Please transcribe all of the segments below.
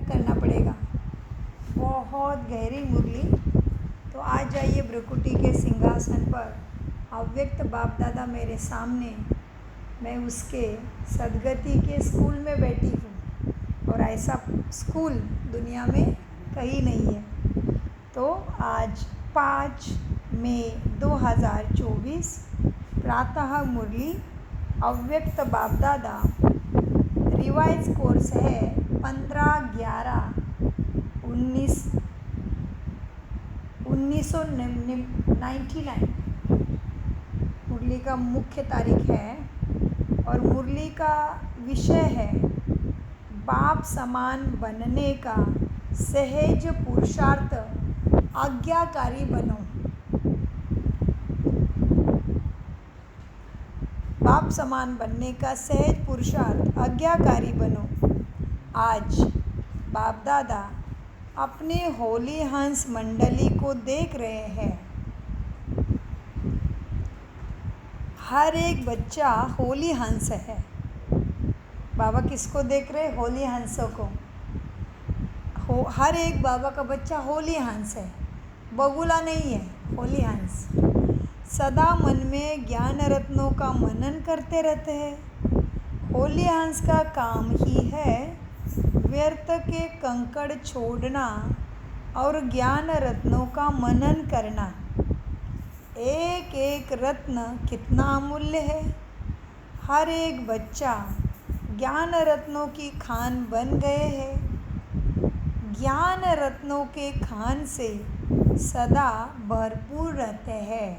करना पड़ेगा। बहुत गहरी मुरली। तो आ जाइए भ्रुकुटी के सिंहासन पर। अव्यक्त बाप दादा मेरे सामने, मैं उसके सदगति के स्कूल में बैठी हूँ और ऐसा स्कूल दुनिया में कहीं नहीं है। तो आज 5 मई 2024 प्रातः मुरली अव्यक्त बाप दादा। रिवाइज कोर्स है 15/11/1999। मुरली का मुख्य तारीख है और मुरली का विषय है बाप समान बनने का सहज पुरुषार्थ, आज्ञाकारी बनो। बाप समान बनने का सहज पुरुषार्थ, आज्ञाकारी बनो। आज बाप दादा अपने होली हंस मंडली को देख रहे हैं। हर एक बच्चा होली हंस है। बाबा किसको देख रहे? होली हंसों को। हर एक बाबा का बच्चा होली हंस है, बगुला नहीं है, होली हंस। सदा मन में ज्ञान रत्नों का मनन करते रहते हैं। होली हंस का काम ही है व्यर्थ के कंकड़ छोड़ना और ज्ञान रत्नों का मनन करना। एक एक रत्न कितना अमूल्य है। हर एक बच्चा ज्ञान रत्नों की खान बन गए हैं। ज्ञान रत्नों के खान से सदा भरपूर रहते हैं,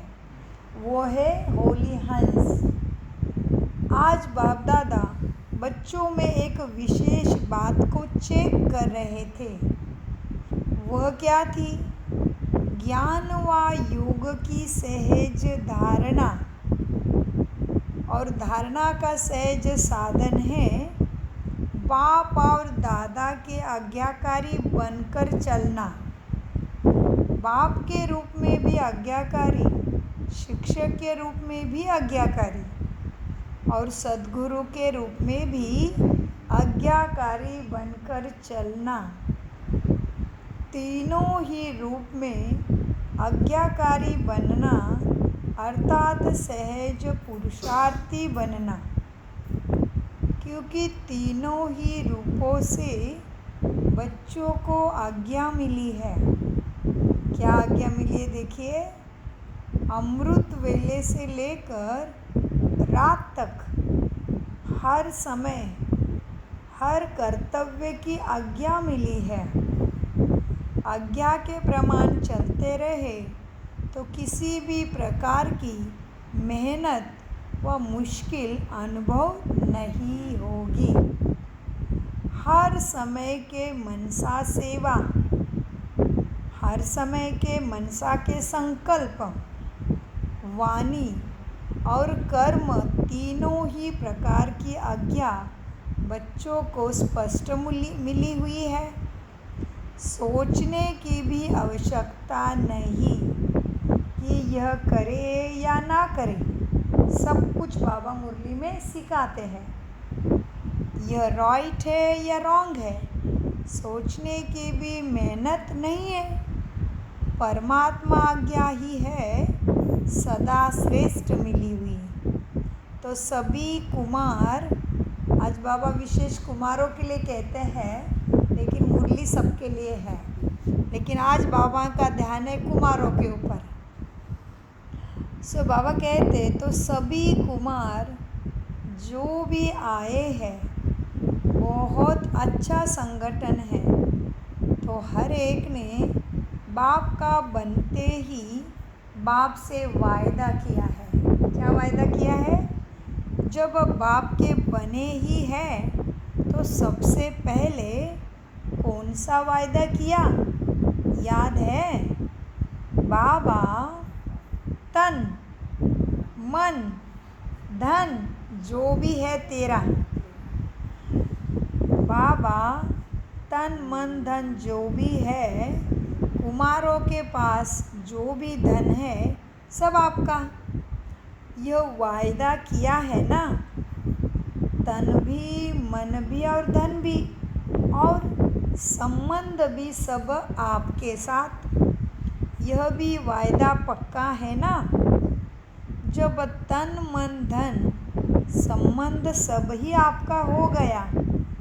वो है होली हंस। आज बाप दादा बच्चों में एक विशेष बात को चेक कर रहे थे। वह क्या थी? ज्ञान व योग की सहज धारणा, और धारणा का सहज साधन है बाप और दादा के आज्ञाकारी बनकर चलना। बाप के रूप में भी आज्ञाकारी, शिक्षक के रूप में भी आज्ञाकारी और सद्गुरु के रूप में भी आज्ञाकारी बनकर चलना। तीनों ही रूप में आज्ञाकारी बनना अर्थात सहज पुरुषार्थी बनना, क्योंकि तीनों ही रूपों से बच्चों को आज्ञा मिली है। क्या आज्ञा मिली है? देखिए, अमृत वेले से लेकर रात तक हर समय हर कर्तव्य की आज्ञा मिली है। आज्ञा के प्रमाण चलते रहे तो किसी भी प्रकार की मेहनत व मुश्किल अनुभव नहीं होगी। हर समय के मनसा सेवा, हर समय के मनसा के संकल्प, वाणी और कर्म, तीनों ही प्रकार की आज्ञा बच्चों को स्पष्ट मिली हुई है। सोचने की भी आवश्यकता नहीं कि यह करे या ना करे। सब कुछ बाबा मुरली में सिखाते हैं। यह राइट है या रॉन्ग है, सोचने की भी मेहनत नहीं है। परमात्मा आज्ञा ही है सदा श्रेष्ठ मिली हुई। तो सभी कुमार, आज बाबा विशेष कुमारों के लिए कहते हैं, लेकिन मुरली सबके लिए है। लेकिन आज बाबा का ध्यान है कुमारों के ऊपर। सो बाबा कहते तो सभी कुमार जो भी आए हैं, बहुत अच्छा संगठन है। तो हर एक ने बाप का बनते ही बाप से वायदा किया है। क्या वायदा किया है? जब बाप के बने ही हैं तो सबसे पहले कौन सा वायदा किया? याद है? बाबा तन मन धन जो भी है तेरा। बाबा तन मन धन जो भी है, कुमारों के पास जो भी धन है, सब आपका। यह वायदा किया है ना, तन भी मन भी और धन भी और संबंध भी सब आपके साथ, यह भी वायदा पक्का है ना। जब तन मन धन संबंध सब ही आपका हो गया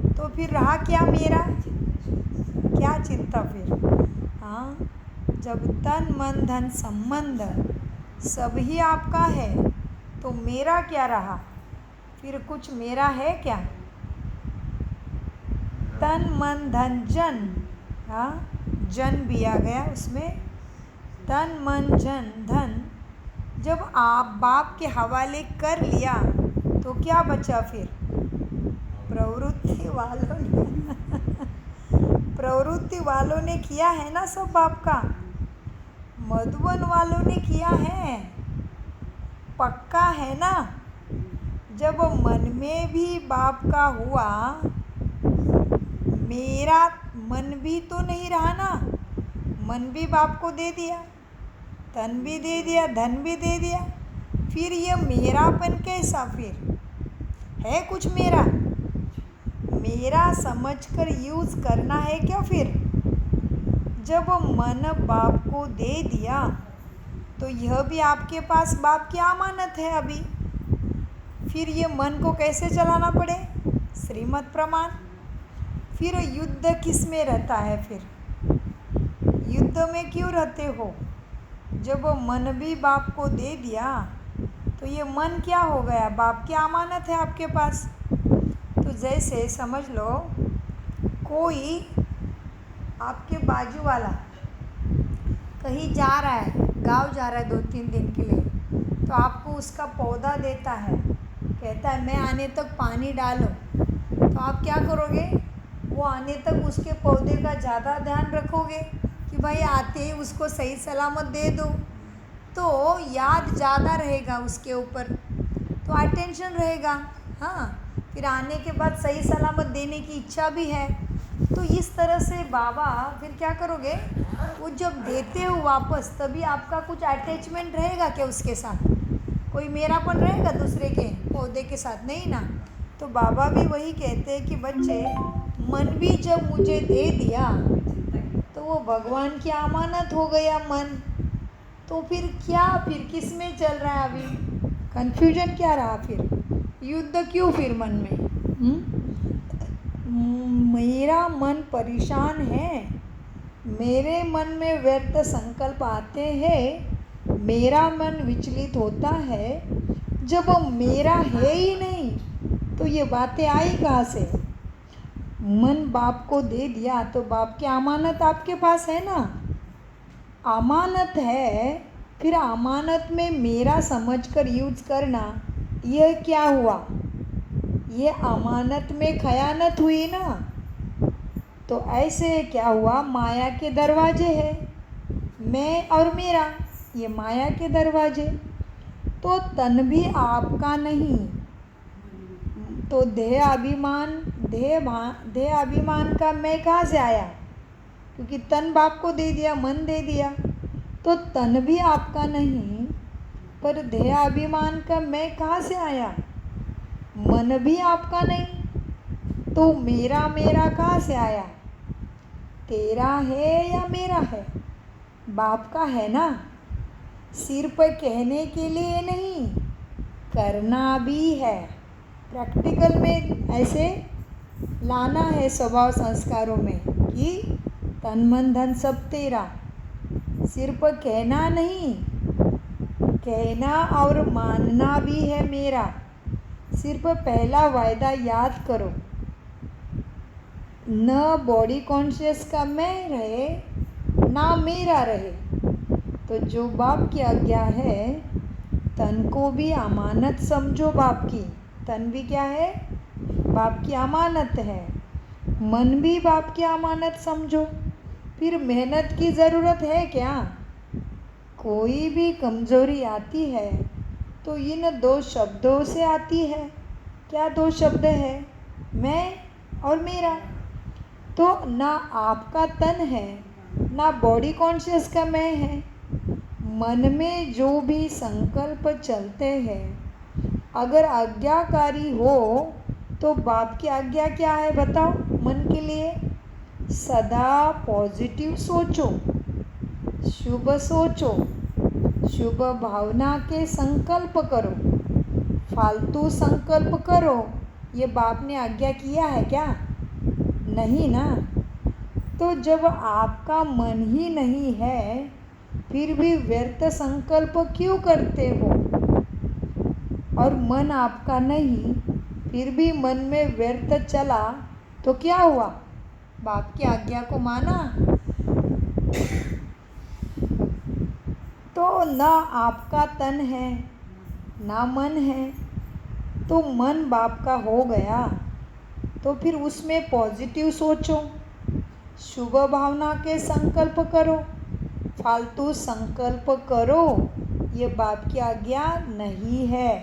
तो फिर रहा क्या मेरा, क्या चिंता फिर। हाँ, जब तन मन धन संबंध सब ही आपका है तो मेरा क्या रहा, फिर कुछ मेरा है क्या। तन मन धन जन, हाँ जन भी आ गया उसमें, तन मन जन धन जब आप बाप के हवाले कर लिया तो क्या बचा फिर, प्रवृत्ति वालों ने प्रवृत्ति वालों ने किया है ना सब बाप का, मधुबन वालों ने किया है, पक्का है ना। जब मन में भी बाप का हुआ, मेरा मन भी तो नहीं रहा ना, मन भी बाप को दे दिया, तन भी दे दिया, धन भी दे दिया, फिर ये मेरापन कैसा, फिर है कुछ मेरा, मेरा समझकर यूज़ करना है क्या फिर। जब मन बाप को दे दिया तो यह भी आपके पास बाप की अमानत है अभी, फिर ये मन को कैसे चलाना पड़े, श्रीमत प्रमाण। फिर युद्ध किस में रहता है, फिर युद्ध में क्यों रहते हो। जब मन भी बाप को दे दिया तो ये मन क्या हो गया, बाप की अमानत है आपके पास। तो जैसे समझ लो कोई आपके बाजू वाला कहीं जा रहा है, गांव जा रहा है 2-3 दिन के लिए, तो आपको उसका पौधा देता है, कहता है मैं आने तक पानी डालो, तो आप क्या करोगे, वो आने तक उसके पौधे का ज़्यादा ध्यान रखोगे कि भाई आते ही उसको सही सलामत दे दो, तो याद ज़्यादा रहेगा उसके ऊपर, तो अटेंशन रहेगा। हाँ, फिर आने के बाद सही सलामत देने की इच्छा भी है। तो इस तरह से बाबा फिर क्या करोगे, वो जब देते हो वापस तभी आपका कुछ अटैचमेंट रहेगा क्या उसके साथ, कोई मेरापन रहेगा दूसरे के पौधे के साथ, नहीं ना। तो बाबा भी वही कहते हैं कि बच्चे मन भी जब मुझे दे दिया तो वो भगवान की अमानत हो गया मन, तो फिर क्या, फिर किस में चल रहा है अभी, कन्फ्यूजन क्या रहा, फिर युद्ध क्यों फिर मन में। मेरा मन परेशान है, मेरे मन में व्यर्थ संकल्प आते हैं, मेरा मन विचलित होता है, जब मेरा है ही नहीं तो ये बातें आई कहाँ से। मन बाप को दे दिया तो बाप की अमानत आपके पास है ना, अमानत है, फिर अमानत में मेरा समझकर यूज करना, यह क्या हुआ, ये अमानत में खयानत हुई ना। तो ऐसे क्या हुआ, माया के दरवाजे हैं, मैं और मेरा, ये माया के दरवाजे, तो तन भी आपका नहीं, तो देह अभिमान, देह अभिमान का मैं कहाँ से आया, क्योंकि तन बाप को दे दिया, मन दे दिया, तो तन भी आपका नहीं, पर देह अभिमान का मैं कहाँ से आया, मन भी आपका नहीं, तो मेरा मेरा कहाँ से आया, तेरा है या मेरा है, बाप का है ना। सिर पर कहने के लिए नहीं, करना भी है, प्रैक्टिकल में ऐसे लाना है स्वभाव संस्कारों में कि तन मन धन सब तेरा, सिर पर कहना नहीं, कहना और मानना भी है मेरा। सिर पर पहला वायदा याद करो, न बॉडी कॉन्शियस का मैं रहे ना मेरा रहे। तो जो बाप की आज्ञा है, तन को भी अमानत समझो बाप की, तन भी क्या है, बाप की अमानत है, मन भी बाप की अमानत समझो। फिर मेहनत की ज़रूरत है क्या, कोई भी कमज़ोरी आती है तो इन 2 शब्दों से आती है। क्या 2 शब्द है, मैं और मेरा। तो ना आपका तन है ना बॉडी कॉन्शियस का मैं है, मन में जो भी संकल्प चलते हैं अगर आज्ञाकारी हो तो बाप की आज्ञा क्या है बताओ, मन के लिए सदा पॉजिटिव सोचो, शुभ सोचो, शुभ भावना के संकल्प करो। फालतू संकल्प करो, ये बाप ने आज्ञा किया है क्या? नहीं ना। तो जब आपका मन ही नहीं है फिर भी व्यर्थ संकल्प क्यों करते हो? और मन आपका नहीं फिर भी मन में व्यर्थ चला तो क्या हुआ? बाप की आज्ञा को माना तो ना आपका तन है ना मन है, तो मन बाप का हो गया तो फिर उसमें पॉजिटिव सोचो, शुभ भावना के संकल्प करो। फालतू संकल्प करो ये बाप की आज्ञा नहीं है।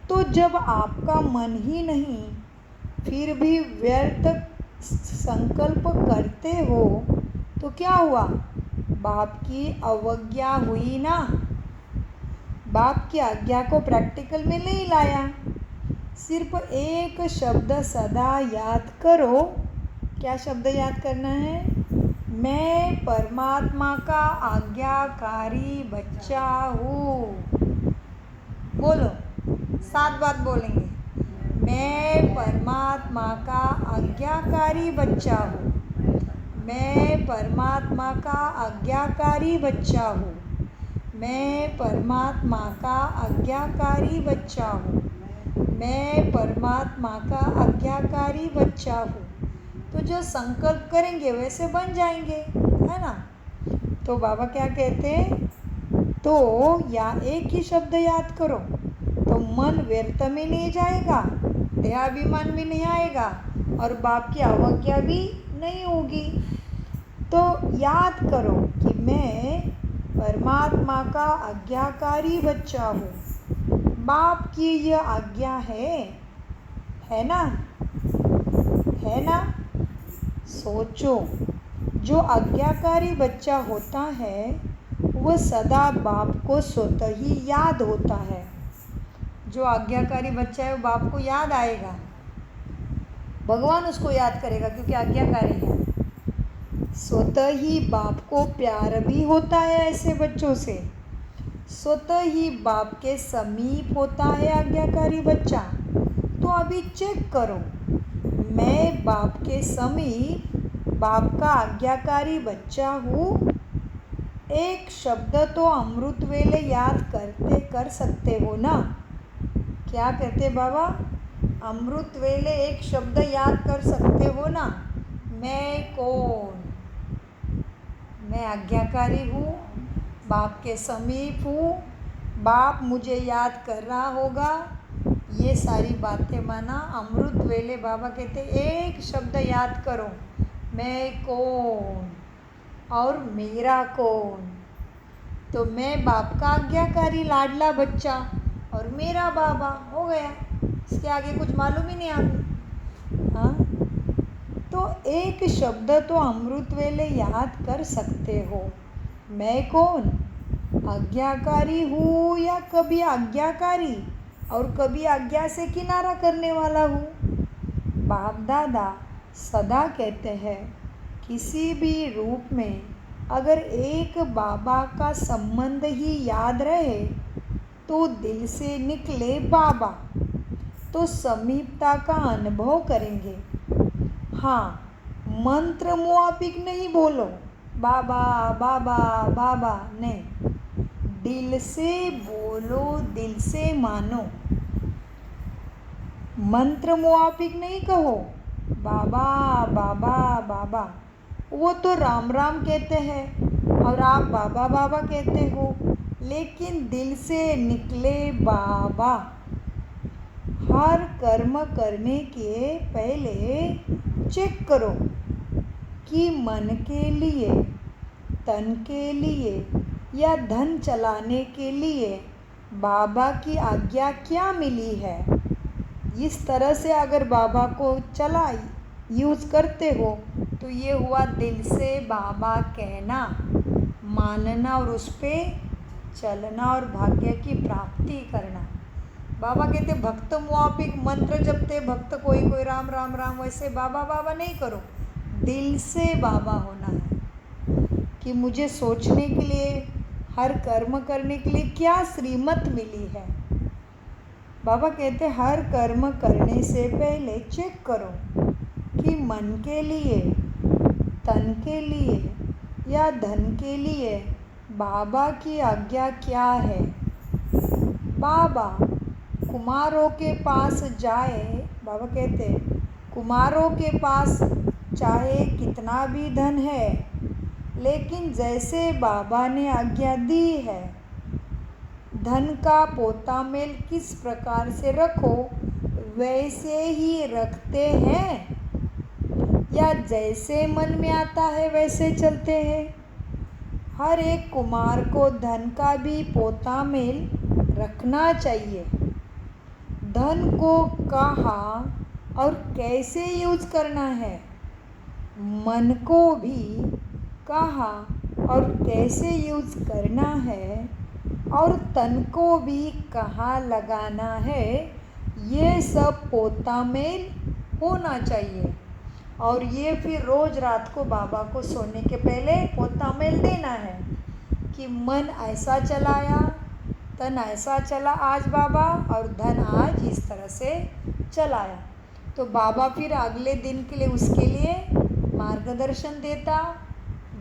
तो जब आपका मन ही नहीं फिर भी व्यर्थ संकल्प करते हो तो क्या हुआ? बाप की अवज्ञा हुई ना। बाप की आज्ञा को प्रैक्टिकल में नहीं लाया। सिर्फ एक शब्द सदा याद करो। क्या शब्द याद करना है? मैं परमात्मा का आज्ञाकारी बच्चा हूँ। बोलो, 7 बार बोलेंगे। मैं परमात्मा का आज्ञाकारी बच्चा हूँ। मैं परमात्मा का आज्ञाकारी बच्चा हूँ। मैं परमात्मा का आज्ञाकारी बच्चा हूँ। मैं परमात्मा का आज्ञाकारी बच्चा हूँ। तो जो संकल्प करेंगे वैसे बन जाएंगे, है ना? तो बाबा क्या कहते हैं? तो या एक ही शब्द याद करो तो मन व्यर्थ में नहीं जाएगा, देहाभिमान भी नहीं आएगा और बाप की अवज्ञा भी नहीं होगी। तो याद करो कि मैं परमात्मा का आज्ञाकारी बच्चा हूँ। बाप की यह आज्ञा है ना? है ना? सोचो, जो आज्ञाकारी बच्चा होता है वह सदा बाप को स्वतः ही याद होता है। जो आज्ञाकारी बच्चा है वो बाप को याद आएगा, भगवान उसको याद करेगा क्योंकि आज्ञाकारी है। स्वतः ही बाप को प्यार भी होता है ऐसे बच्चों से। स्वतः ही बाप के समीप होता है आज्ञाकारी बच्चा। तो अभी चेक करो, मैं बाप के समीप बाप का आज्ञाकारी बच्चा हूँ। एक शब्द तो अमृत वेले याद कर सकते हो ना? क्या कहते बाबा? अमृत वेले एक शब्द याद कर सकते हो ना? मैं कौन? मैं आज्ञाकारी हूँ, बाप के समीप हूँ, बाप मुझे याद कर रहा होगा। ये सारी बातें माना। अमृत वेले बाबा कहते एक शब्द याद करो, मैं कौन और मेरा कौन। तो मैं बाप का आज्ञाकारी लाडला बच्चा और मेरा बाबा हो गया। इसके आगे कुछ मालूम ही नहीं आगे। हाँ, तो एक शब्द तो अमृत वेले याद कर सकते हो, मैं कौन? आज्ञाकारी हूँ या कभी आज्ञाकारी और कभी आज्ञा से किनारा करने वाला हूँ। बाप दादा सदा कहते हैं किसी भी रूप में अगर एक बाबा का संबंध ही याद रहे तो दिल से निकले बाबा, तो समीपता का अनुभव करेंगे। हाँ, मंत्र मुआफिक नहीं बोलो, बाबा बाबा बाबा नहीं, दिल से बोलो, दिल से मानो। मंत्र मुआफिक नहीं कहो, बाबा बाबा बाबा। वो तो राम राम कहते हैं और आप बाबा बाबा कहते हो, लेकिन दिल से निकले बाबा। हर कर्म करने के पहले चेक करो कि मन के लिए, तन के लिए या धन चलाने के लिए बाबा की आज्ञा क्या मिली है। इस तरह से अगर बाबा को यूज़ करते हो तो ये हुआ दिल से बाबा कहना, मानना और उस पर चलना और भाग्य की प्राप्ति करना। बाबा कहते भक्त मुआफिक मंत्र जपते भक्त कोई कोई राम राम राम, वैसे बाबा बाबा नहीं करो। दिल से बाबा होना है कि मुझे सोचने के लिए, हर कर्म करने के लिए क्या श्रीमत मिली है। बाबा कहते हर कर्म करने से पहले चेक करो कि मन के लिए, तन के लिए या धन के लिए बाबा की आज्ञा क्या है। बाबा कुमारों के पास जाए, बाबा कहते कुमारों के पास चाहे कितना भी धन है, लेकिन जैसे बाबा ने आज्ञा दी है, धन का पोता मेल किस प्रकार से रखो वैसे ही रखते हैं या जैसे मन में आता है वैसे चलते हैं। हर एक कुमार को धन का भी पोता मेल रखना चाहिए। धन को कहाँ और कैसे यूज करना है, मन को भी कहाँ और कैसे यूज करना है, और तन को भी कहाँ लगाना है, ये सब पोता मेल होना चाहिए। और ये फिर रोज रात को बाबा को सोने के पहले पोता मेल देना है कि मन ऐसा चलाया, तन ऐसा चला आज बाबा, और धन आज इस तरह से चलाया। तो बाबा फिर अगले दिन के लिए उसके लिए मार्गदर्शन देता।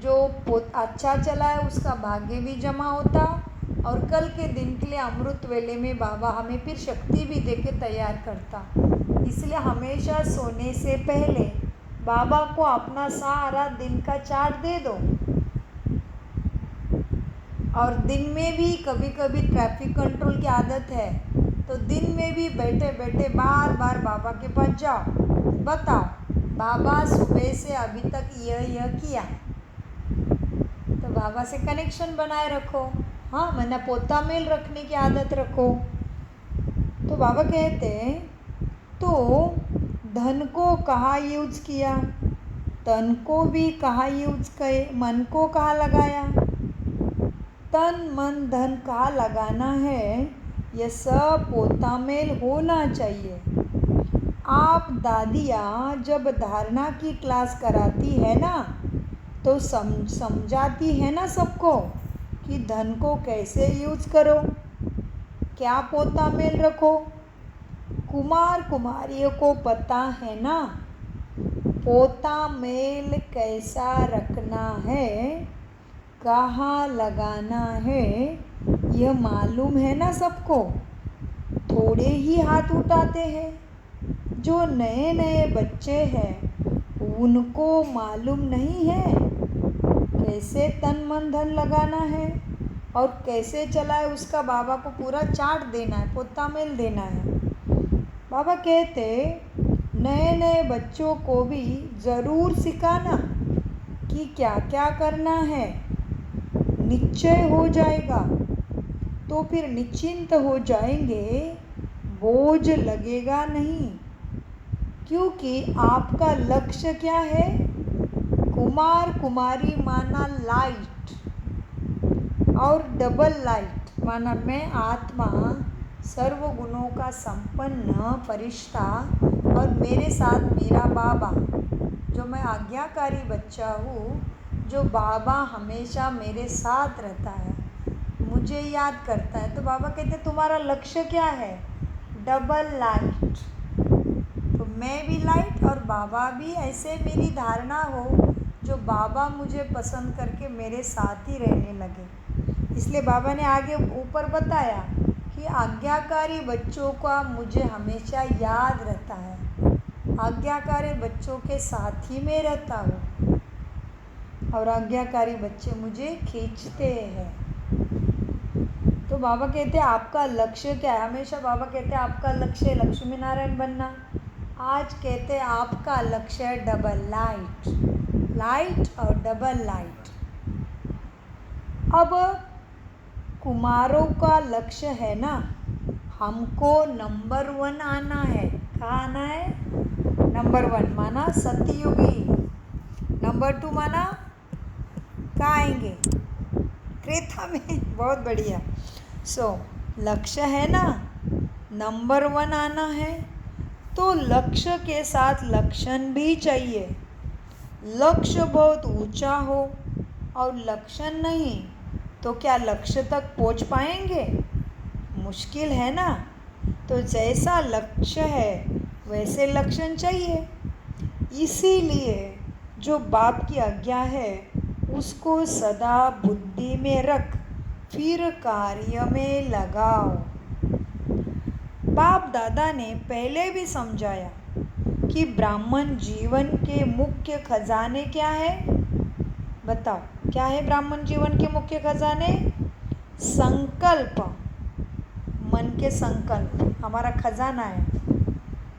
जो अच्छा चला है उसका भाग्य भी जमा होता, और कल के दिन के लिए अमृत वेले में बाबा हमें फिर शक्ति भी देके तैयार करता। इसलिए हमेशा सोने से पहले बाबा को अपना सारा दिन का चार्ट दे दो। और दिन में भी कभी कभी ट्रैफिक कंट्रोल की आदत है, तो दिन में भी बैठे बैठे बार बार बाबा के पास जाओ, बताओ बाबा सुबह से अभी तक यह किया, तो बाबा से कनेक्शन बनाए रखो। हाँ, मैंने पोता मेल रखने की आदत रखो। तो बाबा कहते तो धन को कहाँ यूज किया, तन को भी कहाँ यूज किए, मन को कहाँ लगाया, तन मन धन कहाँ लगाना है, यह सब पोता मेल होना चाहिए। आप दादियाँ जब धारणा की क्लास कराती है ना, तो समझाती है ना सबको कि धन को कैसे यूज करो, क्या पोता मेल रखो। कुमार कुमारियों को पता है ना पोता मेल कैसा रखना है, कहाँ लगाना है, यह मालूम है ना सबको। थोड़े ही हाथ उठाते हैं। जो नए नए बच्चे हैं उनको मालूम नहीं है कैसे तन मन धन लगाना है और कैसे चलाए, उसका बाबा को पूरा चार्ट देना है, पोता मेल देना है। बाबा कहते नए नए बच्चों को भी ज़रूर सिखाना कि क्या क्या करना है। निश्चय हो जाएगा तो फिर निश्चिंत हो जाएंगे, बोझ लगेगा नहीं। क्योंकि आपका लक्ष्य क्या है, कुमार कुमारी माना लाइट, और डबल लाइट माना मैं आत्मा सर्वगुणों का संपन्न फरिश्ता, और मेरे साथ मेरा बाबा, जो मैं आज्ञाकारी बच्चा हूँ, जो बाबा हमेशा मेरे साथ रहता है, मुझे याद करता है। तो बाबा कहते तुम्हारा लक्ष्य क्या है, डबल लाइट। तो मैं भी लाइट और बाबा भी, ऐसे मेरी धारणा हो जो बाबा मुझे पसंद करके मेरे साथ ही रहने लगे। इसलिए बाबा ने आगे ऊपर बताया कि आज्ञाकारी बच्चों का मुझे हमेशा याद रहता है, आज्ञाकारी बच्चों के साथ ही मैं रहता हूँ, और आज्ञाकारी बच्चे मुझे खींचते हैं। तो बाबा कहते हैं आपका लक्ष्य क्या है। हमेशा बाबा कहते हैं आपका लक्ष्य लक्ष्मी नारायण बनना। आज कहते हैं आपका लक्ष्य है डबल लाइट, लाइट और डबल लाइट। अब कुमारों का लक्ष्य है ना, हमको नंबर 1 आना है। कहाँ आना है, नंबर 1 माना सतयुगी, नंबर 2 माना कहाँ आएंगे, त्रेता में। बहुत बढ़िया। लक्ष्य है ना, नंबर 1 आना है, तो लक्ष्य के साथ लक्षण भी चाहिए। लक्ष्य बहुत ऊंचा हो और लक्षण नहीं तो क्या लक्ष्य तक पहुंच पाएंगे? मुश्किल है ना। तो जैसा लक्ष्य है वैसे लक्षण चाहिए। इसीलिए जो बाप की आज्ञा है उसको सदा बुद्धि में रख, फिर कार्य में लगाओ। बाप दादा ने पहले भी समझाया कि ब्राह्मण जीवन के मुख्य खजाने क्या है? बताओ, क्या है ब्राह्मण जीवन के मुख्य खजाने? संकल्प, मन के संकल्प हमारा खजाना है।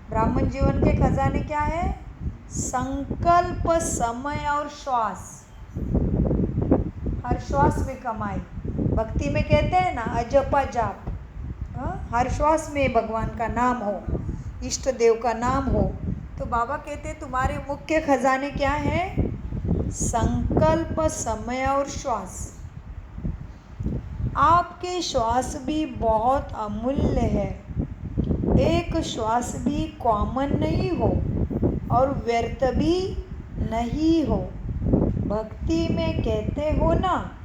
ब्राह्मण जीवन के खजाने क्या है? संकल्प, समय और श्वास। हर श्वास में कमाई। भक्ति में कहते हैं ना, अजपा जाप। हर श्वास में भगवान का नाम हो, इष्ट देव का नाम हो। तो बाबा कहते तुम्हारे मुख्य खजाने क्या है? संकल्प, समय और श्वास। आपके श्वास भी बहुत अमूल्य है। एक श्वास भी कॉमन नहीं हो और व्यर्थ भी नहीं हो। भक्ति में कहते हो ना,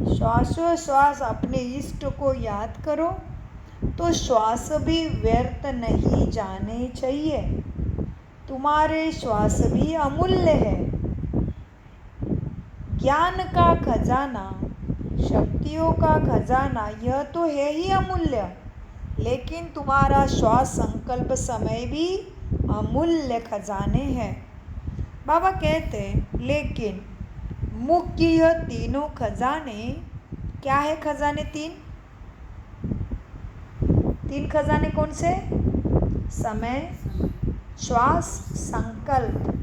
श्वासोश्वास अपने इष्ट को याद करो, तो श्वास भी व्यर्थ नहीं जाने चाहिए। तुम्हारे श्वास भी अमूल्य है। ज्ञान का खजाना, शक्तियों का खजाना, यह तो है ही अमूल्य, लेकिन तुम्हारा श्वास, संकल्प, समय भी अमूल्य खजाने हैं। बाबा कहते लेकिन मुख्य यह तीनों खजाने क्या है? खजाने तीन खजाने कौन से? समय, श्वास, संकल्प।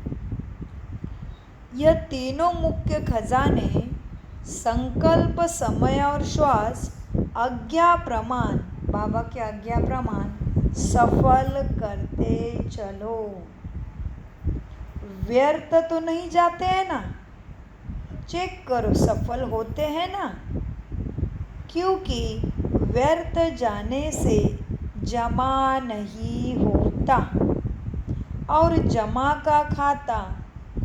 यह तीनों मुख्य खजाने, संकल्प, समय और श्वास, आज्ञा प्रमाण, बाबा के आज्ञा प्रमाण सफल करते चलो। व्यर्थ तो नहीं जाते हैं ना? चेक करो, सफल होते हैं ना? क्योंकि व्यर्थ जाने से जमा नहीं होता और जमा का खाता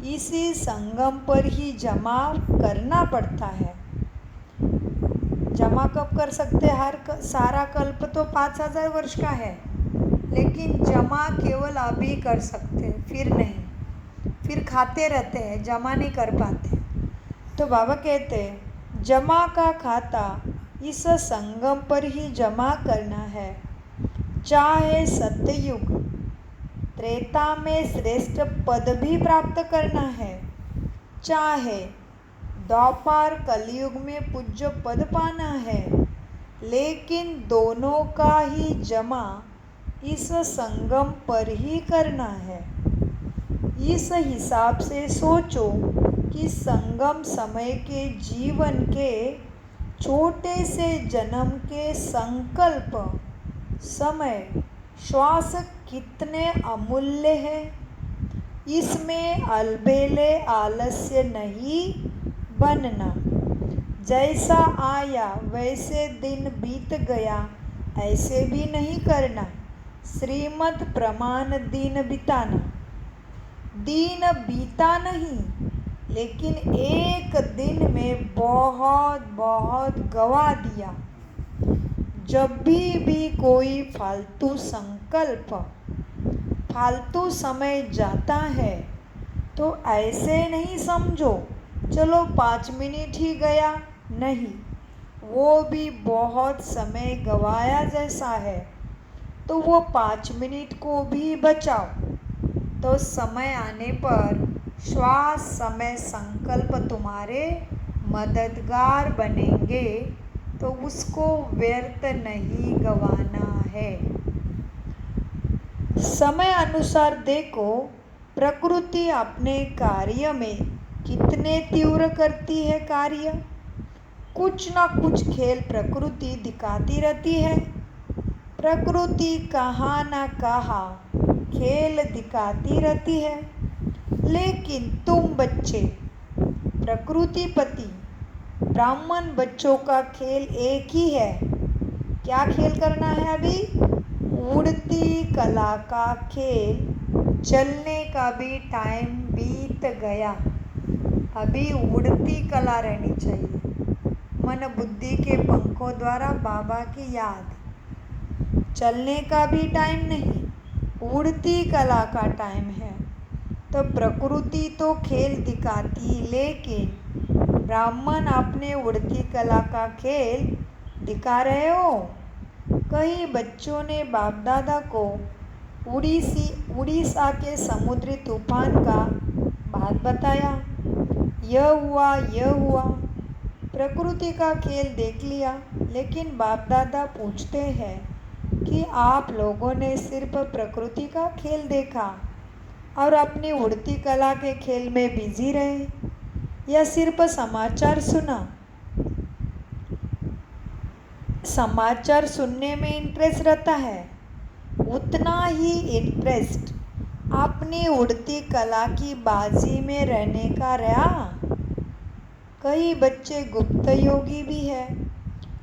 इसी संगम पर ही जमा करना पड़ता है। जमा कब कर सकते? सारा कल्प तो 5000 वर्ष का है, लेकिन जमा केवल अभी कर सकते, फिर नहीं। फिर खाते रहते हैं, जमा नहीं कर पाते। तो बाबा कहते हैं जमा का खाता इस संगम पर ही जमा करना है। चाहे सत्ययुग त्रेता में श्रेष्ठ पद भी प्राप्त करना है, चाहे द्वापर कलयुग में पूज्य पद पाना है, लेकिन दोनों का ही जमा इस संगम पर ही करना है। इस हिसाब से सोचो कि संगम समय के जीवन के छोटे से जन्म के संकल्प, समय, श्वास कितने अमूल्य है। इसमें अलबेले आलस्य नहीं बनना। जैसा आया वैसे दिन बीत गया ऐसे भी नहीं करना। श्रीमत प्रमाण दिन बिताना। दिन बीता नहीं, लेकिन एक दिन में बहुत बहुत गवा दिया। जब भी कोई फालतू संकल्प, फालतू समय जाता है तो ऐसे नहीं समझो चलो 5 मिनट ही गया, नहीं, वो भी बहुत समय गवाया जैसा है। तो वो 5 मिनट को भी बचाओ, तो समय आने पर श्वास, समय, संकल्प तुम्हारे मददगार बनेंगे। तो उसको व्यर्थ नहीं गवाना है। समय अनुसार देखो प्रकृति अपने कार्य में कितने तीव्र करती है कार्य। कुछ ना कुछ खेल प्रकृति दिखाती रहती है। प्रकृति कहाँ ना कहाँ खेल दिखाती रहती है, लेकिन तुम बच्चे, प्रकृतिपति ब्राह्मण बच्चों का खेल एक ही है। क्या खेल करना है अभी? उड़ती कला का खेल। चलने का भी टाइम बीत गया। अभी उड़ती कला रहनी चाहिए। मन बुद्धि के पंखों द्वारा बाबा की याद। चलने का भी टाइम नहीं, उड़ती कला का टाइम है। तो प्रकृति तो खेल दिखाती, लेकिन ब्राह्मण अपने उड़ती कला का खेल दिखा रहे हो। कई बच्चों ने बाप दादा को उड़ीसा के समुद्री तूफान का बात बताया। यह हुआ, यह हुआ। प्रकृति का खेल देख लिया, लेकिन बाप दादा पूछते हैं कि आप लोगों ने सिर्फ प्रकृति का खेल देखा और अपनी उड़ती कला के खेल में बिजी रहे, या सिर्फ समाचार सुना? समाचार सुनने में इंटरेस्ट रहता है, उतना ही इंटरेस्ट अपनी उड़ती कला की बाजी में रहने का रहा। कई बच्चे गुप्त योगी भी है।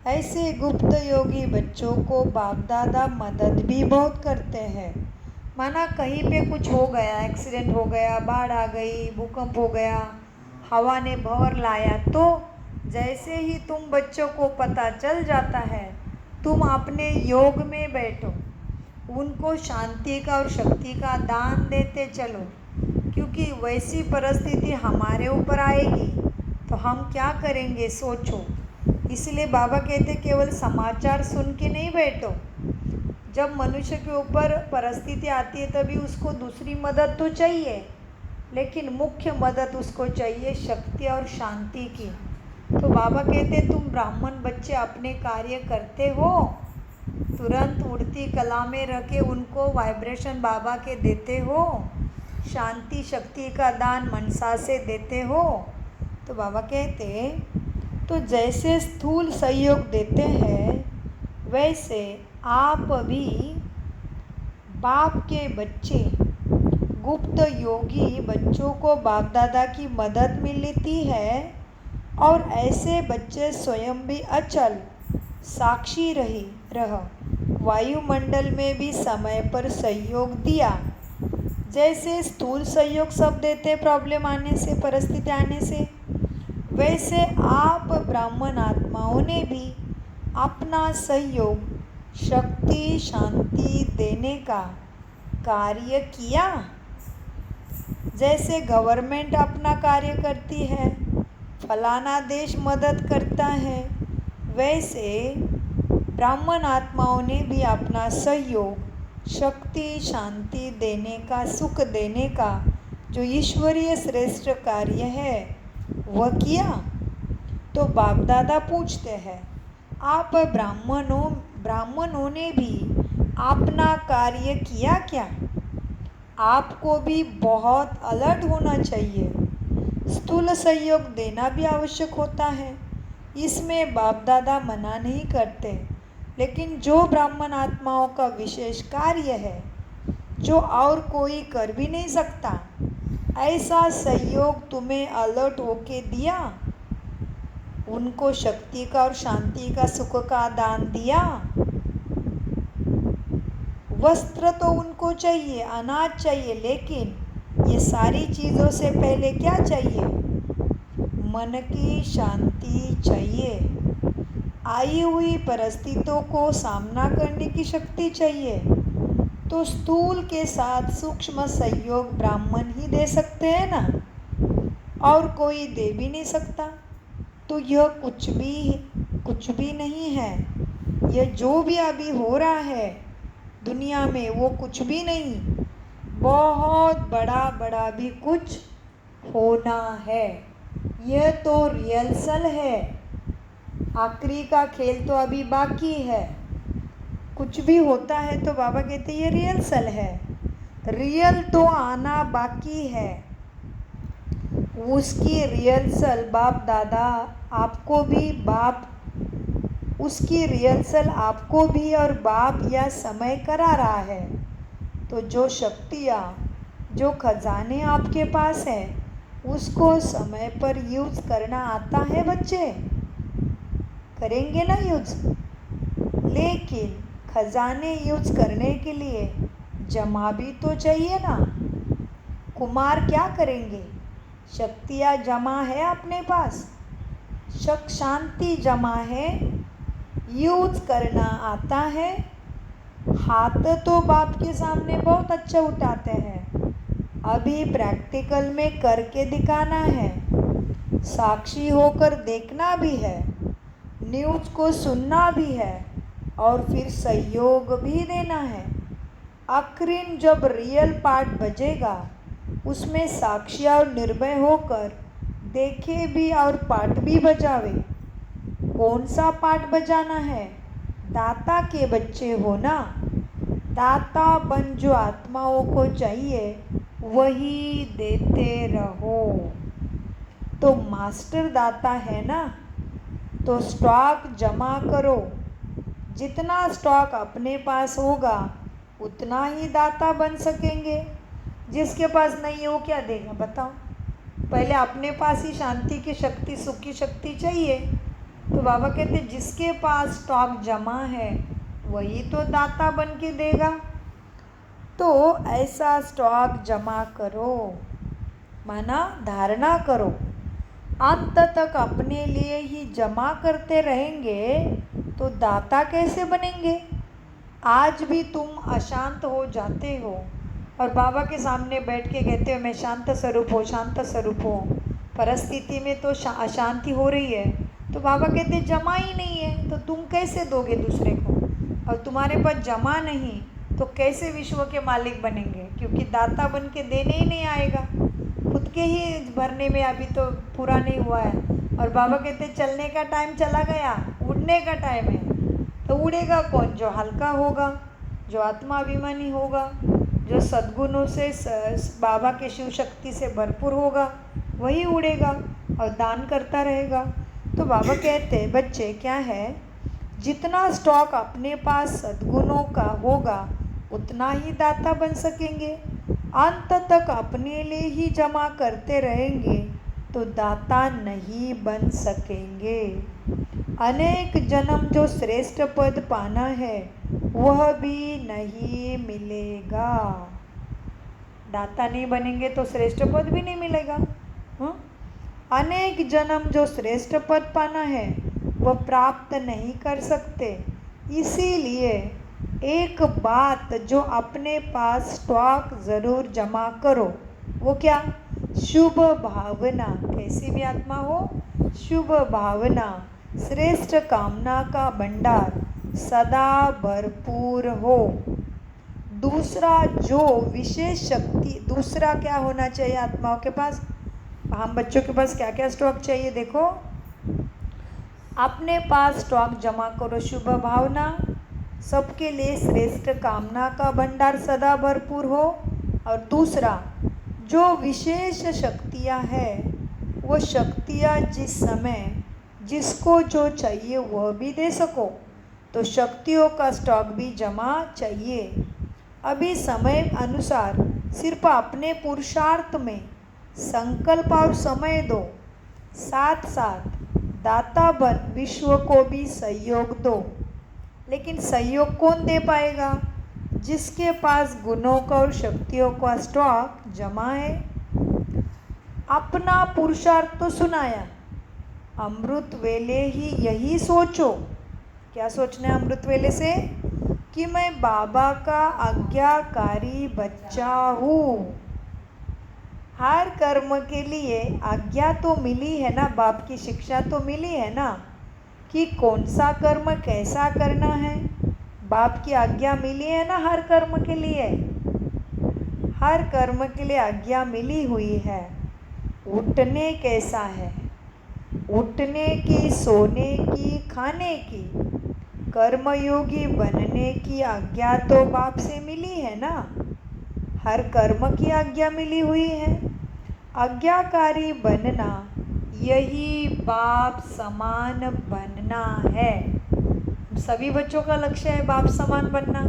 ऐसे गुप्त योगी बच्चों को बाप दादा मदद भी बहुत करते हैं। माना कहीं पे कुछ हो गया, एक्सीडेंट हो गया, बाढ़ आ गई, भूकंप हो गया, हवा ने भंवर लाया, तो जैसे ही तुम बच्चों को पता चल जाता है, तुम अपने योग में बैठो, उनको शांति का और शक्ति का दान देते चलो, क्योंकि वैसी परिस्थिति हमारे ऊपर आएगी तो हम क्या करेंगे सोचो। इसलिए बाबा कहते केवल समाचार सुन के नहीं बैठो। जब मनुष्य के ऊपर परिस्थिति आती है तभी उसको दूसरी मदद तो चाहिए, लेकिन मुख्य मदद उसको चाहिए शक्ति और शांति की। तो बाबा कहते तुम ब्राह्मण बच्चे अपने कार्य करते हो, तुरंत उड़ती कला में रह के उनको वाइब्रेशन बाबा के देते हो, शांति शक्ति का दान मनसा से देते हो। तो बाबा कहते तो जैसे स्थूल सहयोग देते हैं, वैसे आप भी बाप के बच्चे गुप्त योगी बच्चों को बाप दादा की मदद मिलती है, और ऐसे बच्चे स्वयं भी अचल साक्षी रह वायुमंडल में भी समय पर सहयोग दिया। जैसे स्थूल सहयोग सब देते प्रॉब्लम आने से, परिस्थिति आने से, वैसे आप ब्राह्मण आत्माओं ने भी अपना सहयोग शक्ति शांति देने का कार्य किया। जैसे गवर्नमेंट अपना कार्य करती है, फलाना देश मदद करता है, वैसे ब्राह्मण आत्माओं ने भी अपना सहयोग शक्ति शांति देने का, सुख देने का जो ईश्वरीय श्रेष्ठ कार्य है वह किया। तो बाप दादा पूछते हैं आप ब्राह्मणों ने भी अपना कार्य किया क्या? आपको भी बहुत अलर्ट होना चाहिए। स्थूल सहयोग देना भी आवश्यक होता है, इसमें बाप दादा मना नहीं करते, लेकिन जो ब्राह्मण आत्माओं का विशेष कार्य है जो और कोई कर भी नहीं सकता, ऐसा सहयोग तुम्हें अलर्ट होके दिया, उनको शक्ति का और शांति का सुख का दान दिया। वस्त्र तो उनको चाहिए, अनाज चाहिए, लेकिन ये सारी चीज़ों से पहले क्या चाहिए? मन की शांति चाहिए। आई हुई परिस्थितियों को सामना करने की शक्ति चाहिए। तो स्थूल के साथ सूक्ष्म सहयोग ब्राह्मण ही दे सकते हैं ना, और कोई दे भी नहीं सकता। तो यह कुछ भी नहीं है। यह जो भी अभी हो रहा है दुनिया में वो कुछ भी नहीं, बहुत बड़ा भी कुछ होना है। यह तो रिहर्सल है, आखिरी का खेल तो अभी बाकी है। कुछ भी होता है तो बाबा कहते ये रिहर्सल है, रियल तो आना बाकी है। उसकी रिहर्सल बाप दादा आपको भी, उसकी रिहर्सल आपको भी और बाप या समय करा रहा है। तो जो शक्तियाँ, जो खजाने आपके पास है, उसको समय पर यूज़ करना आता है बच्चे? करेंगे ना यूज़, लेकिन खजाने यूज़ करने के लिए जमा भी तो चाहिए ना। कुमार क्या करेंगे? शक्तियाँ जमा है अपने पास, सुख शांति जमा है, यूज करना आता है। हाथ तो बाप के सामने बहुत अच्छा उठाते हैं, अभी प्रैक्टिकल में करके दिखाना है, साक्षी होकर देखना भी है, न्यूज़ को सुनना भी है और फिर सहयोग भी देना है। आखिर जब रियल पार्ट बजेगा उसमें साक्षी और निर्भय होकर देखे भी और पार्ट भी बजावे। कौन सा पार्ट बजाना है? दाता के बच्चे हो ना, दाता बन जो आत्माओं को चाहिए वही देते रहो। तो मास्टर दाता है ना, तो स्टॉक जमा करो। जितना स्टॉक अपने पास होगा उतना ही दाता बन सकेंगे। जिसके पास नहीं हो क्या देगा बताओ? पहले अपने पास ही शांति की शक्ति, सुख की शक्ति चाहिए। तो बाबा कहते जिसके पास स्टॉक जमा है वही तो दाता बन के देगा। तो ऐसा स्टॉक जमा करो, माना धारणा करो। अंत तक अपने लिए ही जमा करते रहेंगे तो दाता कैसे बनेंगे? आज भी तुम अशांत हो जाते हो और बाबा के सामने बैठ के कहते हो मैं शांत स्वरूप हो, शांत स्वरूप हो। परिस्थिति में तो अशांति हो रही है, तो बाबा कहते जमा ही नहीं है तो तुम कैसे दोगे दूसरे को? और तुम्हारे पास जमा नहीं तो कैसे विश्व के मालिक बनेंगे? क्योंकि दाता बन के देने ही नहीं आएगा, खुद के ही भरने में अभी तो पूरा नहीं हुआ है। और बाबा कहते चलने का टाइम चला गया, उड़ने का टाइम है। तो उड़ेगा कौन? जो हल्का होगा, जो आत्माभिमानी होगा, जो सद्गुणों से बाबा के शिव शक्ति से भरपूर होगा, वही उड़ेगा और दान करता रहेगा। तो बाबा कहते बच्चे क्या है, जितना स्टॉक अपने पास सद्गुणों का होगा उतना ही दाता बन सकेंगे। अंत तक अपने लिए ही जमा करते रहेंगे तो दाता नहीं बन सकेंगे। अनेक जन्म जो श्रेष्ठ पद पाना है वह भी नहीं मिलेगा। दाता नहीं बनेंगे तो श्रेष्ठ पद भी नहीं मिलेगा। अनेक जन्म जो श्रेष्ठ पद पाना है वह प्राप्त नहीं कर सकते। इसीलिए एक बात जो अपने पास स्टॉक ज़रूर जमा करो, वो क्या? शुभ भावना। कैसी भी आत्मा हो, शुभ भावना, श्रेष्ठ कामना का भंडार सदा भरपूर हो। दूसरा जो विशेष शक्ति, दूसरा क्या होना चाहिए आत्माओं के पास? हम बच्चों के पास क्या क्या स्टॉक चाहिए देखो। अपने पास स्टॉक जमा करो, शुभ भावना, सबके लिए श्रेष्ठ कामना का भंडार सदा भरपूर हो। और दूसरा जो विशेष शक्तियाँ हैं वो शक्तियाँ जिस समय जिसको जो चाहिए वह भी दे सको, तो शक्तियों का स्टॉक भी जमा चाहिए। अभी समय अनुसार सिर्फ अपने पुरुषार्थ में संकल्प और समय दो, साथ साथ दाता बन विश्व को भी सहयोग दो। लेकिन सहयोग कौन दे पाएगा? जिसके पास गुणों का और शक्तियों का स्टॉक जमा है। अपना पुरुषार्थ तो सुनाया, अमृत वेले ही यही सोचो। क्या सोचना है अमृत वेले से? कि मैं बाबा का आज्ञाकारी बच्चा हूँ। हर कर्म के लिए आज्ञा तो मिली है ना, बाप की शिक्षा तो मिली है ना कि कौन सा कर्म कैसा करना है। बाप की आज्ञा मिली है ना हर कर्म के लिए, हर कर्म के लिए आज्ञा मिली हुई है। उठने कैसा है, उठने की, सोने की, खाने की, कर्मयोगी बनने की आज्ञा तो बाप से मिली है ना। हर कर्म की आज्ञा मिली हुई है। आज्ञाकारी बनना यही बाप समान बनना है। सभी बच्चों का लक्ष्य है बाप समान बनना।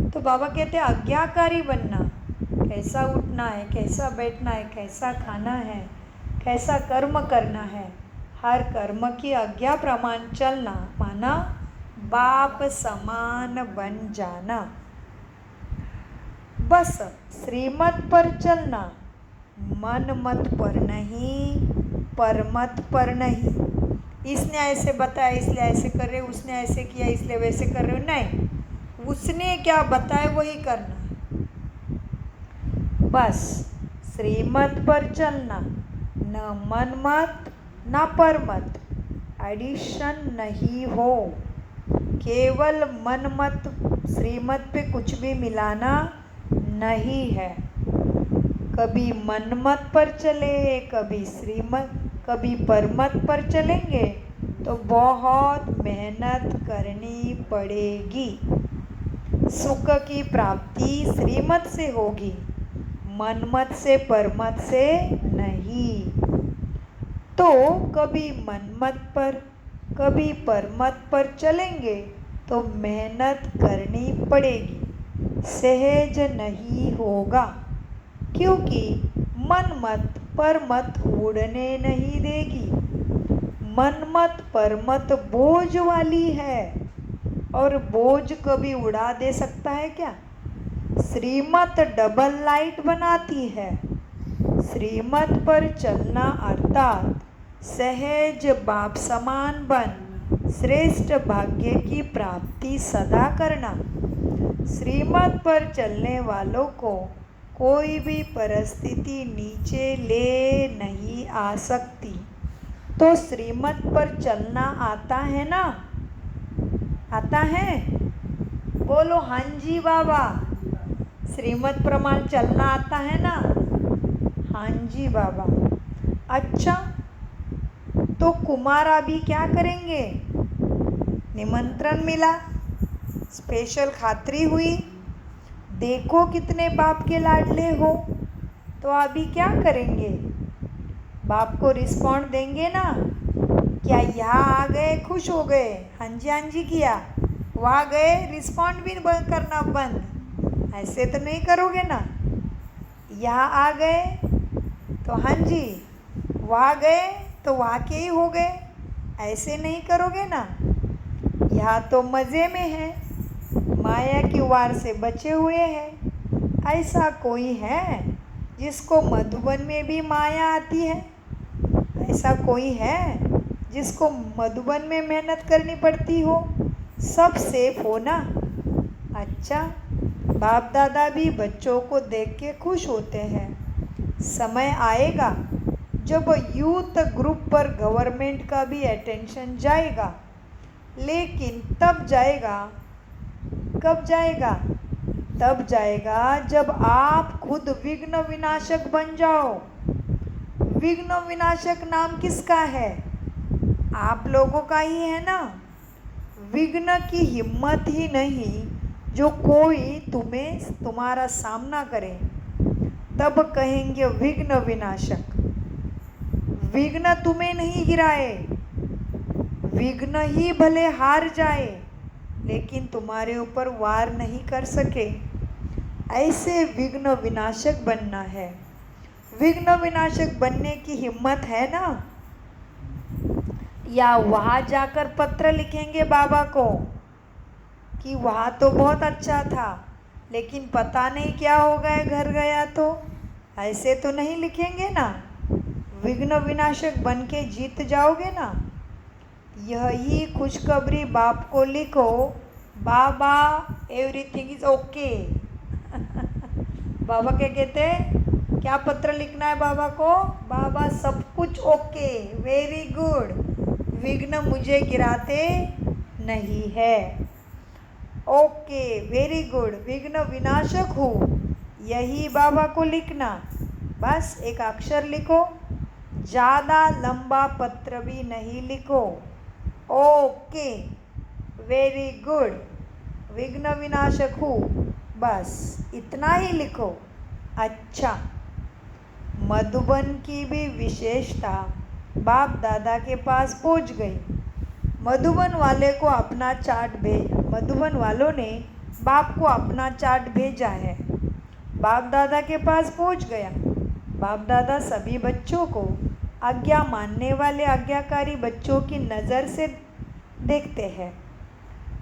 तो बाबा कहते हैं आज्ञाकारी बनना, कैसा उठना है, कैसा बैठना है, कैसा खाना है, कैसा कर्म करना है, हर कर्म की आज्ञा प्रमाण चलना, माना बाप समान बन जाना। बस श्रीमत पर चलना, मन मत पर नहीं, पर मत पर नहीं। इसने ऐसे बताया इसलिए ऐसे कर रहे, उसने ऐसे किया इसलिए वैसे कर रहे हो, नहीं। उसने क्या बताया वही करना है। बस श्रीमत पर चलना, न मन मत न पर मत। एडिशन नहीं हो, केवल मन मत श्रीमत पे कुछ भी मिलाना नहीं है। कभी मन मत पर चले, कभी श्रीमत, कभी परमत पर चलेंगे तो बहुत मेहनत करनी पड़ेगी। सुख की प्राप्ति श्रीमत से होगी, मनमत से परमत से नहीं। तो कभी मनमत पर कभी परमत पर चलेंगे तो मेहनत करनी पड़ेगी, सहज नहीं होगा, क्योंकि मनमत परमत उड़ने नहीं देगी। मनमत परमत बोझ वाली है, और बोझ कभी उड़ा दे सकता है क्या? श्रीमत डबल लाइट बनाती है। श्रीमत पर चलना अर्थात सहज बाप समान बन श्रेष्ठ भाग्य की प्राप्ति सदा करना। श्रीमत पर चलने वालों को कोई भी परिस्थिति नीचे ले नहीं आ सकती। तो श्रीमत पर चलना आता है ना? आता है? बोलो हाँ जी बाबा। श्रीमत प्रमाण चलना आता है ना? हाँ जी बाबा। अच्छा, तो कुमार अभी क्या करेंगे? निमंत्रण मिला, स्पेशल खातरी हुई, देखो कितने बाप के लाडले हो, तो अभी क्या करेंगे? बाप को रिस्पॉन्ड देंगे ना? क्या यहाँ आ गए खुश हो गए, हाँ जी किया, वहाँ गए रिस्पॉन्ड भी करना बंद, ऐसे तो नहीं करोगे ना? यहाँ आ गए तो हाँ जी, वहाँ गए तो वहाँ के ही हो गए, ऐसे नहीं करोगे ना? यहाँ तो मज़े में है, माया की वार से बचे हुए हैं। ऐसा कोई है जिसको मधुबन में भी माया आती है? ऐसा कोई है जिसको मधुबन में मेहनत करनी पड़ती हो? सब सेफ हो ना? अच्छा, बाप दादा भी बच्चों को देख के खुश होते हैं। समय आएगा जब यूथ ग्रुप पर गवर्नमेंट का भी अटेंशन जाएगा, लेकिन तब जाएगा, कब जाएगा? तब जाएगा जब आप खुद विघ्न विनाशक बन जाओ। विघ्न विनाशक नाम किसका है? आप लोगों का ही है ना? विघ्न की हिम्मत ही नहीं जो कोई तुम्हारा सामना करे, तब कहेंगे विघ्न विनाशक। विघ्न तुम्हें नहीं गिराए, विघ्न ही भले हार जाए, लेकिन तुम्हारे ऊपर वार नहीं कर सके, ऐसे विघ्न विनाशक बनना है। विघ्न विनाशक बनने की हिम्मत है ना? या वहाँ जाकर पत्र लिखेंगे बाबा को कि वहाँ तो बहुत अच्छा था, लेकिन पता नहीं क्या हो गया, घर गया तो? ऐसे तो नहीं लिखेंगे ना। विघ्न विनाशक बन के जीत जाओगे ना। यही खुशखबरी बाप को लिखो, बाबा एवरीथिंग इज ओके। बाबा क्या कहते हैं? क्या पत्र लिखना है बाबा को? बाबा सब कुछ ओके, वेरी गुड, विघ्न मुझे गिराते नहीं है, ओके वेरी गुड, विघ्न विनाशक हूँ, यही बाबा को लिखना। बस एक अक्षर लिखो, ज़्यादा लंबा पत्र भी नहीं लिखो। ओके वेरी गुड, विघ्न विनाशक हूँ, बस इतना ही लिखो। अच्छा, मधुबन की भी विशेषता बाप दादा के पास पहुंच गई। मधुबन वाले को अपना मधुबन वालों ने बाप को अपना चार्ट भेजा है। बाप दादा के पास पहुंच गया। बाप दादा सभी बच्चों को आज्ञा मानने वाले आज्ञाकारी बच्चों की नज़र से देखते हैं।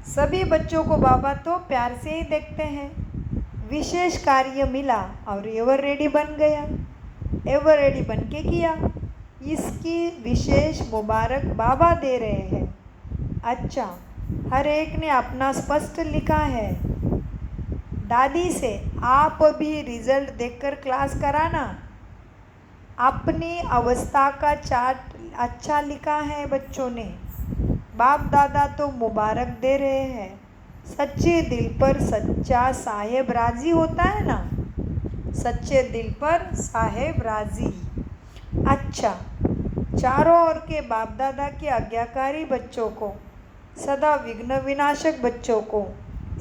सभी बच्चों को बाबा तो प्यार से ही देखते हैं। विशेष कार्य मिला और एवर रेडी बन गया। एवर रेडी बन के किया। इसकी विशेष मुबारक बाबा दे रहे हैं। अच्छा, हर एक ने अपना स्पष्ट लिखा है। दादी से आप भी रिजल्ट देखकर क्लास कराना। अपनी अवस्था का चार्ट अच्छा लिखा है बच्चों ने। बाप दादा तो मुबारक दे रहे हैं। सच्चे दिल पर सच्चा साहेब राजी होता है ना। सच्चे दिल पर साहेब राजी। अच्छा, चारों ओर के बाप दादा के आज्ञाकारी बच्चों को, सदा विघ्न विनाशक बच्चों को,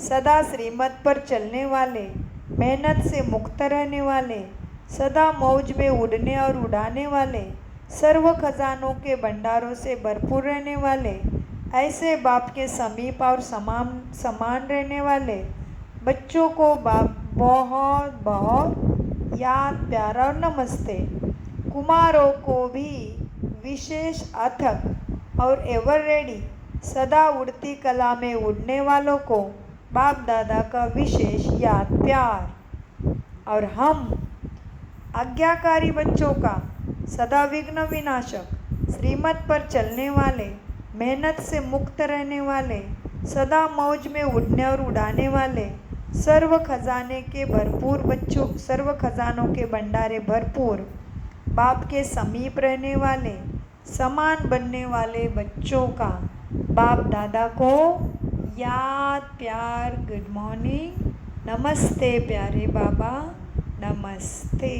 सदा श्रीमत पर चलने वाले, मेहनत से मुक्त रहने वाले, सदा मौज में उड़ने और उड़ाने वाले, सर्व खजानों के भंडारों से भरपूर रहने वाले, ऐसे बाप के समीप और समान रहने वाले बच्चों को बाप बहुत बहुत याद, प्यार और नमस्ते। कुमारों को भी विशेष अथक और एवर रेडी सदा उड़ती कला में उड़ने वालों को बाप दादा का विशेष याद, प्यार। और हम आज्ञाकारी बच्चों का सदा विघ्न विनाशक, श्रीमत पर चलने वाले, मेहनत से मुक्त रहने वाले, सदा मौज में उड़ने और उड़ाने वाले, सर्व खजाने के भरपूर बच्चों, सर्व खजानों के भंडारे भरपूर, बाप के समीप रहने वाले, समान बनने वाले बच्चों का बाप दादा को याद, प्यार, गुड मॉर्निंग, नमस्ते प्यारे बाबा, नमस्ते।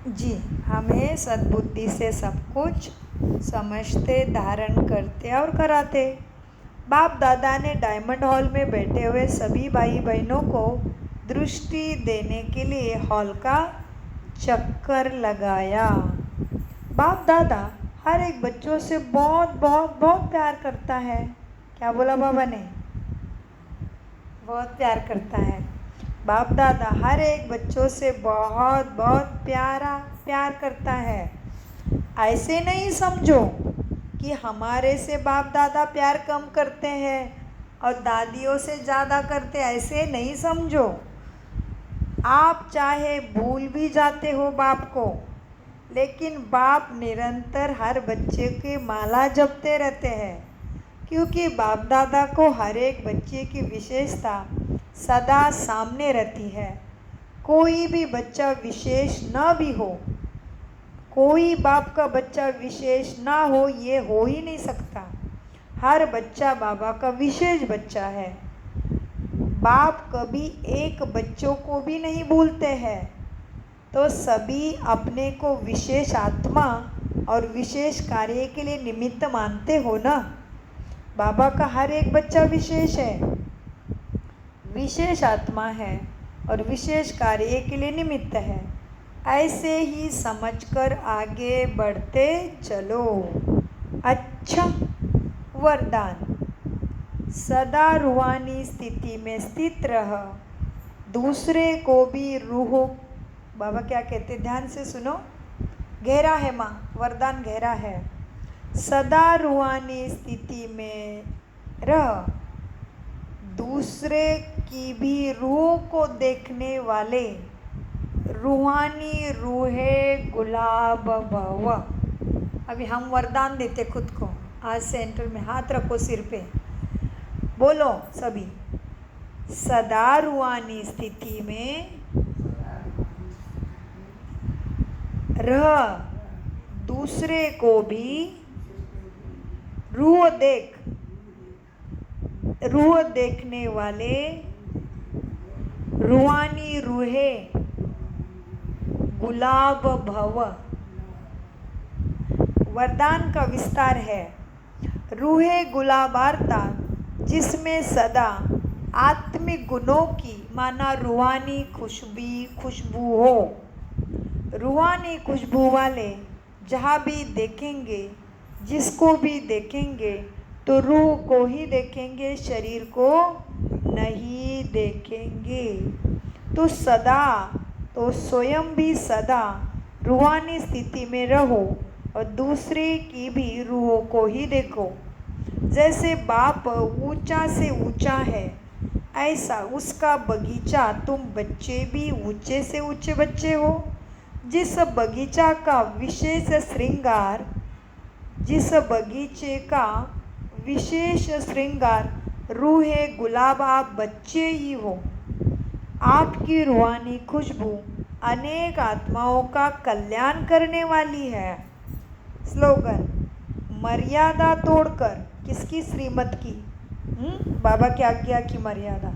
जी, हमें सद्बुद्धि से सब कुछ समझते, धारण करते और कराते। बाप दादा ने डायमंड हॉल में बैठे हुए सभी भाई बहनों को दृष्टि देने के लिए हॉल का चक्कर लगाया। बाप दादा हर एक बच्चों से बहुत बहुत बहुत प्यार करता है। क्या बोला बाबा ने? बहुत प्यार करता है। बाप दादा हर एक बच्चों से बहुत बहुत प्यार करता है। ऐसे नहीं समझो कि हमारे से बाप दादा प्यार कम करते हैं और दादियों से ज़्यादा करते, ऐसे नहीं समझो। आप चाहे भूल भी जाते हो बाप को, लेकिन बाप निरंतर हर बच्चे की माला जपते रहते हैं, क्योंकि बाप दादा को हर एक बच्चे की विशेषता सदा सामने रहती है। कोई भी बच्चा विशेष ना भी हो, कोई बाप का बच्चा विशेष ना हो, ये हो ही नहीं सकता। हर बच्चा बाबा का विशेष बच्चा है। बाप कभी एक बच्चों को भी नहीं भूलते हैं, तो सभी अपने को विशेष आत्मा और विशेष कार्य के लिए निमित्त मानते हो ना। बाबा का हर एक बच्चा विशेष है, विशेष आत्मा है और विशेष कार्य के लिए निमित्त है। ऐसे ही समझकर आगे बढ़ते चलो। अच्छा, वरदान। सदा रूहानी स्थिति में स्थित रह, दूसरे को भी रूह। बाबा क्या कहते, ध्यान से सुनो, गहरा है माँ, वरदान गहरा है। सदा रूहानी स्थिति में रह, दूसरे की भी रूह को देखने वाले रूहानी रूहे गुलाब भव। अभी हम वरदान देते खुद को। आज सेंटर में हाथ रखो सिर पे, बोलो सभी, सदा रूहानी स्थिति में रह, दूसरे को भी रूह देखने वाले रूहानी रूहे गुलाब भव। वरदान का विस्तार है। रूहे गुलाब अर्थात जिसमें सदा आत्मिक गुणों की माना रूहानी खुशबू हो। रूहानी खुशबू वाले जहाँ भी देखेंगे, जिसको भी देखेंगे तो रूह को ही देखेंगे, शरीर को नहीं देखेंगे। तो सदा, तो स्वयं भी सदा रूहानी स्थिति में रहो और दूसरे की भी रूह को ही देखो। जैसे बाप ऊंचा से ऊंचा है, ऐसा उसका बगीचा। तुम बच्चे भी ऊंचे से ऊंचे बच्चे हो। जिस बगीचा का विशेष श्रृंगार रूहे गुलाब, आप बच्चे ही हो। आपकी रूहानी खुशबू अनेक आत्माओं का कल्याण करने वाली है। स्लोगन, मर्यादा तोड़कर, किसकी? श्रीमत की। बाबा की आज्ञा की मर्यादा।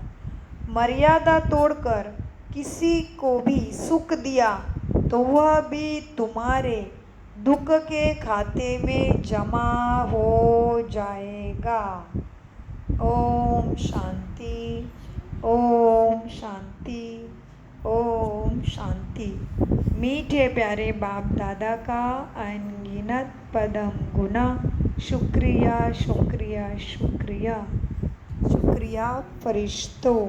मर्यादा तोड़कर किसी को भी सुख दिया तो वह भी तुम्हारे दुख के खाते में जमा हो जाएगा। ओम शांति, ओम शांति, ओम शांति। मीठे प्यारे बाप दादा का अनगिनत पदम गुना शुक्रिया, शुक्रिया, शुक्रिया, शुक्रिया फरिश्तों।